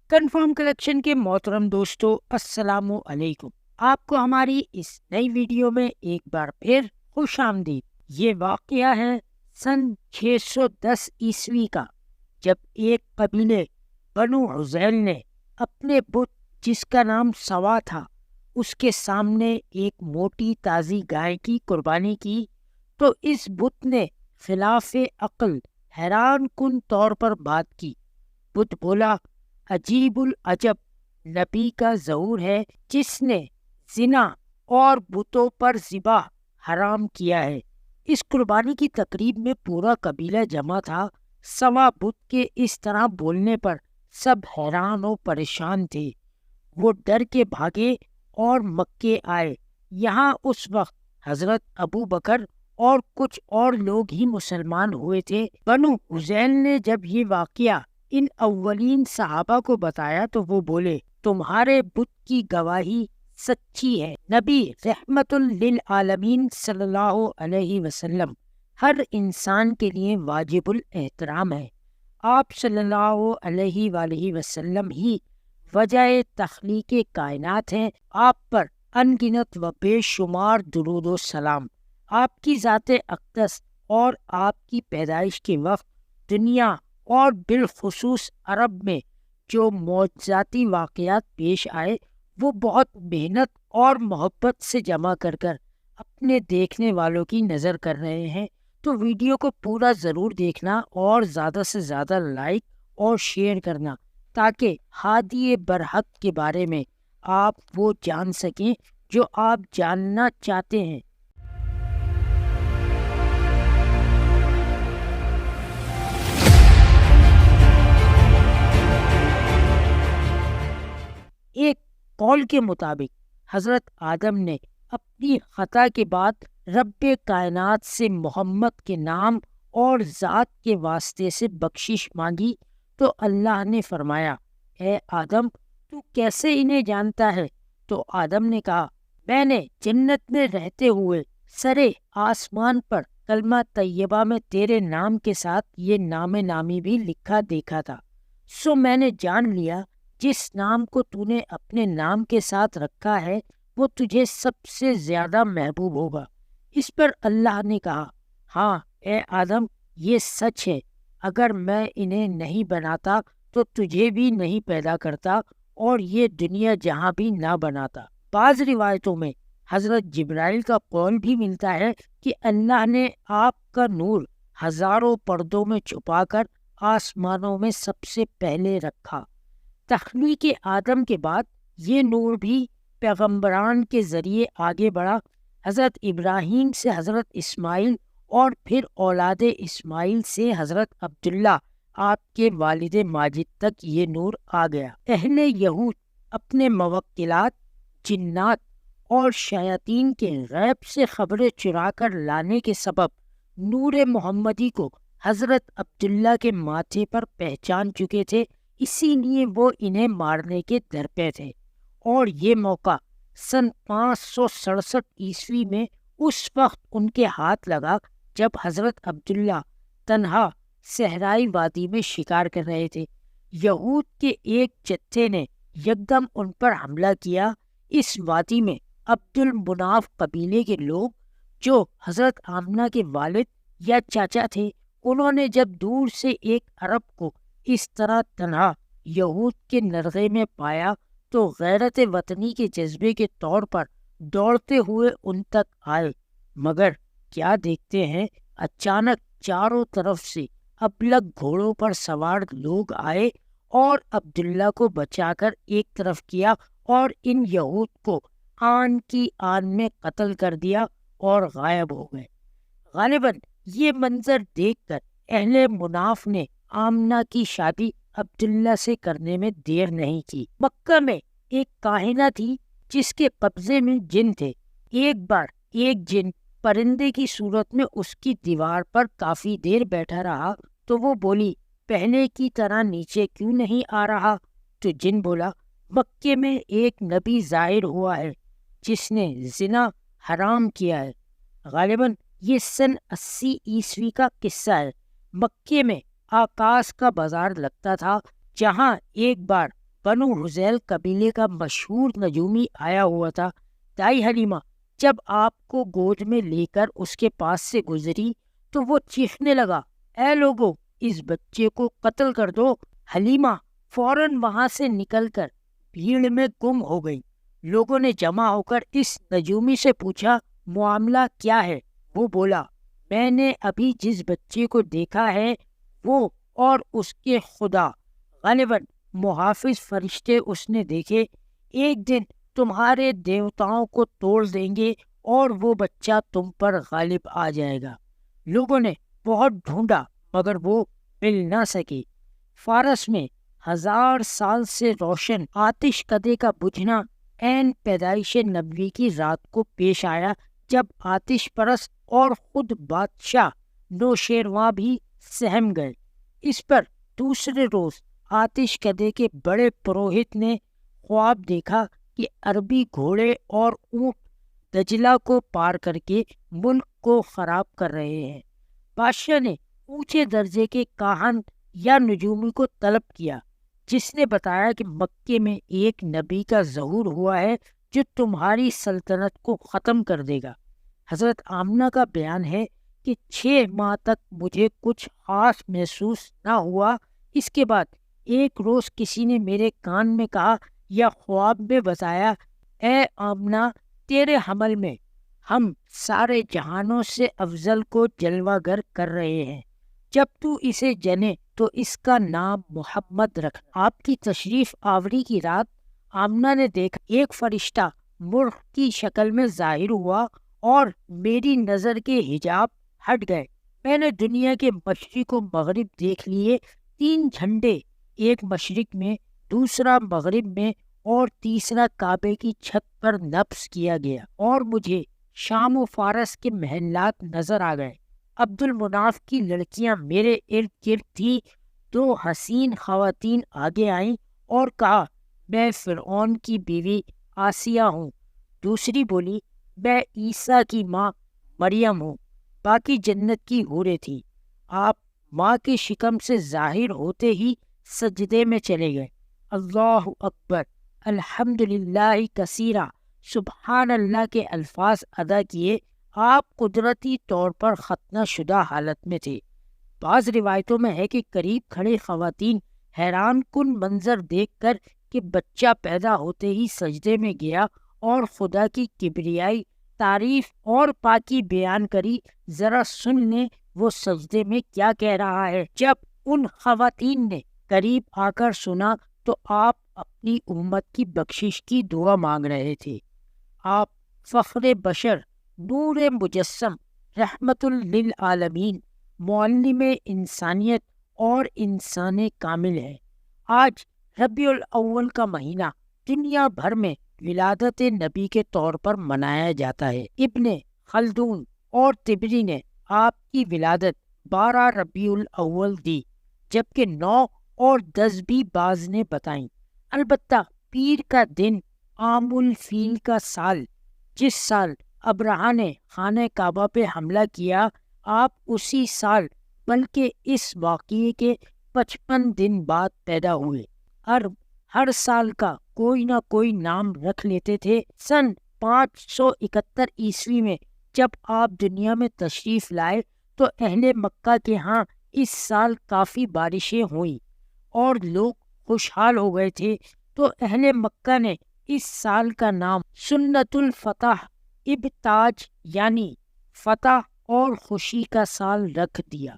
Confirm collection کے محترم دوستو، السلام علیکم۔ آپ کو ہماری اس نئی ویڈیو میں ایک بار پھر خوش آمدید۔ یہ واقعہ ہے سن 610 عیسوی کا، جب ایک قبیلے بنو حذیل نے اپنے بت جس کا نام سوا تھا اس کے سامنے ایک موٹی تازی گائے کی قربانی کی، تو اس بت نے خلاف عقل حیران کن طور پر بات کی۔ بت بولا، عجیب العجب، نبی کا ظہور ہے جس نے زنا اور بتوں پر ذبح حرام کیا ہے۔ اس قربانی کی تقریب میں پورا قبیلہ جمع تھا۔ سوا بت کے اس طرح بولنے پر سب حیران و پریشان تھے۔ وہ ڈر کے بھاگے اور مکے آئے۔ یہاں اس وقت حضرت ابو بکر اور کچھ اور لوگ ہی مسلمان ہوئے تھے۔ بنو حذیل نے جب یہ واقعہ ان اولین صحابہ کو بتایا تو وہ بولے، تمہارے بت کی گواہی سچی ہے۔ نبی رحمت للعالمین صلی اللہ علیہ وسلم ہر انسان کے لیے واجب الاحترام ہے۔ آپ صلی اللہ علیہ وآلہ وسلم ہی وجہ تخلیق کائنات ہیں۔ آپ پر ان گنت و بے شمار درود و سلام۔ آپ کی ذات اقدس اور آپ کی پیدائش کے وقت دنیا اور بالخصوص عرب میں جو معجزاتی واقعات پیش آئے، وہ بہت محنت اور محبت سے جمع کر اپنے دیکھنے والوں کی نظر کر رہے ہیں۔ تو ویڈیو کو پورا ضرور دیکھنا اور زیادہ سے زیادہ لائک اور شیئر کرنا، تاکہ ہادی برحق کے بارے میں آپ وہ جان سکیں جو آپ جاننا چاہتے ہیں۔ ایک قول کے مطابق حضرت آدم نے اپنی خطا کے بعد رب کائنات سے محمد کے نام اور ذات کے واسطے سے بخشش مانگی، تو اللہ نے فرمایا، اے آدم، تو کیسے انہیں جانتا ہے؟ تو آدم نے کہا، میں نے جنت میں رہتے ہوئے سرے آسمان پر کلمہ طیبہ میں تیرے نام کے ساتھ یہ نام نامی بھی لکھا دیکھا تھا، سو میں نے جان لیا جس نام کو تو نے اپنے نام کے ساتھ رکھا ہے وہ تجھے سب سے زیادہ محبوب ہوگا۔ اس پر اللہ نے کہا، ہاں اے آدم، یہ سچ ہے، اگر میں انہیں نہیں بناتا تو تجھے بھی نہیں پیدا کرتا اور یہ دنیا جہاں بھی نہ بناتا۔ بعض روایتوں میں حضرت جبرائیل کا قول بھی ملتا ہے کہ اللہ نے آپ کا نور ہزاروں پردوں میں چھپا کر آسمانوں میں سب سے پہلے رکھا۔ تخلیق آدم کے بعد یہ نور بھی پیغمبران کے ذریعے آگے بڑھا۔ حضرت ابراہیم سے حضرت اسماعیل اور پھر اولاد اسماعیل سے حضرت عبداللہ آپ کے والد ماجد تک یہ نور آ گیا۔ اہل یہود اپنے موکلات، جنات اور شیاطین کے غیب سے خبریں چرا کر لانے کے سبب نور محمدی کو حضرت عبداللہ کے ماتھے پر پہچان چکے تھے، اسی لیے وہ انہیں مارنے کے درپے تھے۔ اور یہ موقع سن 567 عیسوی میں اس وقت ان کے ہاتھ لگا جب حضرت عبداللہ تنہا صحرائی وادی میں شکار کر رہے تھے۔ یہود کے ایک جتھے نے یکدم ان پر حملہ کیا۔ اس وادی میں عبد المناف قبیلے کے لوگ جو حضرت آمنہ کے والد یا چاچا تھے، انہوں نے جب دور سے ایک عرب کو اس طرح تنہا یہود کے نرغے میں پایا تو غیرت وطنی کے جذبے کے طور پر دوڑتے ہوئے ان تک آئے، مگر کیا دیکھتے ہیں، اچانک چاروں طرف سے ابلگ گھوڑوں پر سوار لوگ آئے اور عبداللہ کو بچا کر ایک طرف کیا اور ان یہود کو آن کی آن میں قتل کر دیا اور غائب ہو گئے۔ غالباً یہ منظر دیکھ کر اہل مناف نے آمنہ کی شادی عبداللہ سے کرنے میں دیر نہیں کی۔ مکہ میں ایک کاہنہ تھی جس کے قبضے میں جن تھے۔ ایک بار ایک جن پرندے کی صورت میں اس کی دیوار پر کافی دیر بیٹھا رہا تو وہ بولی، پہلے کی طرح نیچے کیوں نہیں آ رہا؟ تو جن بولا، مکے میں ایک نبی ظاہر ہوا ہے جس نے زنا حرام کیا ہے۔ غالباً یہ سن 80 عیسوی کا قصہ ہے۔ مکے میں آکاش کا بازار لگتا تھا، جہاں ایک بار بنو حذیل قبیلے کا مشہور نجومی آیا ہوا تھا۔ دائی حلیمہ جب آپ کو گود میں لے کر اس کے پاس سے گزری تو وہ چیخنے لگا، اے لوگو، اس بچے کو قتل کر دو۔ حلیمہ فوراً وہاں سے نکل کر بھیڑ میں گم ہو گئی۔ لوگوں نے جمع ہو کر اس نجومی سے پوچھا، معاملہ کیا ہے؟ وہ بولا، میں نے ابھی جس بچے کو دیکھا ہے وہ اور اس کے خدا غالباً محافظ فرشتے اس نے دیکھے، ایک دن تمہارے دیوتاؤں کو توڑ دیں گے اور وہ بچہ تم پر غالب آ جائے گا۔ لوگوں نے بہت ڈھونڈا مگر وہ مل نہ سکے۔ فارس میں 1000 سال سے روشن آتش کدے کا بجھنا عین پیدائش نبوی کی رات کو پیش آیا، جب آتش پرست اور خود بادشاہ نوشیروان بھی سہم گئے۔ اس پر دوسرے روز آتش کدے کے بڑے پروہت نے خواب دیکھا کہ عربی گھوڑے اور اونٹ دجلہ کو پار کر کے ملک کو خراب کر رہے ہیں۔ بادشاہ نے اونچے درجے کے کاہن یا نجومی کو طلب کیا، جس نے بتایا کہ مکے میں ایک نبی کا ظہور ہوا ہے جو تمہاری سلطنت کو ختم کر دے گا۔ حضرت آمنہ کا بیان ہے کہ 6 ماہ تک مجھے کچھ خاص محسوس نہ ہوا۔ اس کے بعد ایک روز کسی نے میرے کان میں کہا یا خواب میں بتایا، اے آمنہ، تیرے حمل میں ہم سارے جہانوں سے افضل کو جلوہ گر کر رہے ہیں، جب تو اسے جنے تو اس کا نام محمد رکھ۔ آپ کی تشریف آوری کی رات آمنہ نے دیکھا ایک فرشتہ مرغ کی شکل میں ظاہر ہوا اور میری نظر کے حجاب ہٹ گئے۔ میں نے دنیا کے مشرق و مغرب دیکھ لیے، 3 جھنڈے، ایک مشرق میں، دوسرا مغرب میں اور تیسرا کعبے کی چھت پر نصب کیا گیا، اور مجھے شام و فارس کے محلات نظر آ گئے۔ عبد المناف کی لڑکیاں میرے ارد گرد تھی۔ 2 حسین خواتین آگے آئیں اور کہا، میں فرعون کی بیوی آسیہ ہوں۔ دوسری بولی، میں عیسیٰ کی ماں مریم ہوں۔ باقی جنت کی حوریں تھیں۔ آپ ماں کے شکم سے ظاہر ہوتے ہی سجدے میں چلے گئے۔ اللہ اکبر، الحمدللہ کثیرہ، سبحان اللہ کے الفاظ ادا کیے۔ آپ قدرتی طور پر ختنہ شدہ حالت میں تھے۔ بعض روایتوں میں ہے کہ قریب کھڑے خواتین حیران کن منظر دیکھ کر کہ بچہ پیدا ہوتے ہی سجدے میں گیا اور خدا کی کبریائی تعریف اور پاکی بیان کری، ذرا سن لیں وہ سجدے میں کیا کہہ رہا ہے۔ جب ان خواتین نے قریب آ کر سنا تو آپ اپنی امت کی بخشش کی دعا مانگ رہے تھے۔ آپ فخر بشر، نور مجسم، رحمت للعالمین، معلم انسانیت اور انسان کامل ہے۔ آج ربیع الاول کا مہینہ دنیا بھر میں ولادت نبی کے طور پر منایا جاتا ہے۔ ابن خلدون اور طبری نے آپ کی ولادت 12 ربیع الاول دی، جبکہ 9 اور 10 بھی بعض نے بتائیں۔ البتہ پیر کا دن عام الفیل کا سال، جس سال ابرہہ نے خانہ کعبہ پہ حملہ کیا، آپ اسی سال بلکہ اس واقعے کے 55 دن بعد پیدا ہوئے۔ عرب ہر سال کا کوئی نہ کوئی نام رکھ لیتے تھے۔ سن 571 عیسوی میں جب آپ دنیا میں تشریف لائے تو اہل مکہ کے ہاں اس سال کافی بارشیں ہوئیں اور لوگ خوشحال ہو گئے تھے، تو اہل مکہ نے اس سال کا نام سنت الفتح، ابتاج یعنی فتح اور خوشی کا سال رکھ دیا۔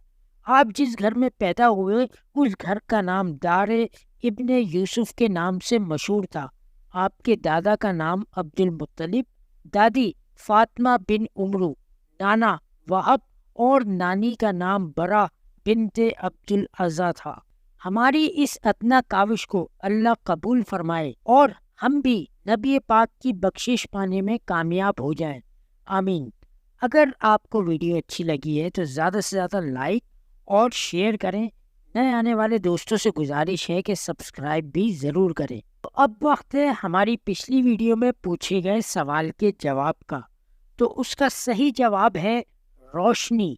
آپ جس گھر میں پیدا ہوئے اس گھر کا نام دار ابن یوسف کے نام سے مشہور تھا۔ آپ کے دادا کا نام عبد المطلب، دادی فاطمہ بن عمرو، نانا وہب اور نانی کا نام برا بنت عبد العزیٰ تھا۔ ہماری اس ادنا کاوش کو اللہ قبول فرمائے اور ہم بھی نبی پاک کی بخشش پانے میں کامیاب ہو جائیں، آمین۔ اگر آپ کو ویڈیو اچھی لگی ہے تو زیادہ سے زیادہ لائک اور شیئر کریں۔ نئے آنے والے دوستوں سے گزارش ہے کہ سبسکرائب بھی ضرور کریں۔ تو اب وقت ہے ہماری پچھلی ویڈیو میں پوچھے گئے سوال کے جواب کا۔ تو اس کا صحیح جواب ہے روشنی،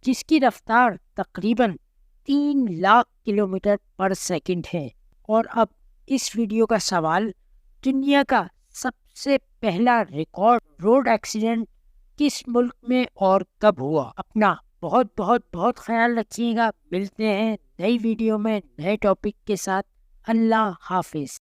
جس کی رفتار تقریباً 3 لاکھ کلومیٹر پر سیکنڈ ہے۔ اور اب اس ویڈیو کا سوال: دنیا کا سب سے پہلا ریکارڈ روڈ ایکسیڈنٹ کس ملک میں اور کب ہوا؟ اپنا بہت بہت بہت خیال رکھیے گا. ملتے ہیں نئی ویڈیو میں نئے ٹاپک کے ساتھ. اللہ حافظ.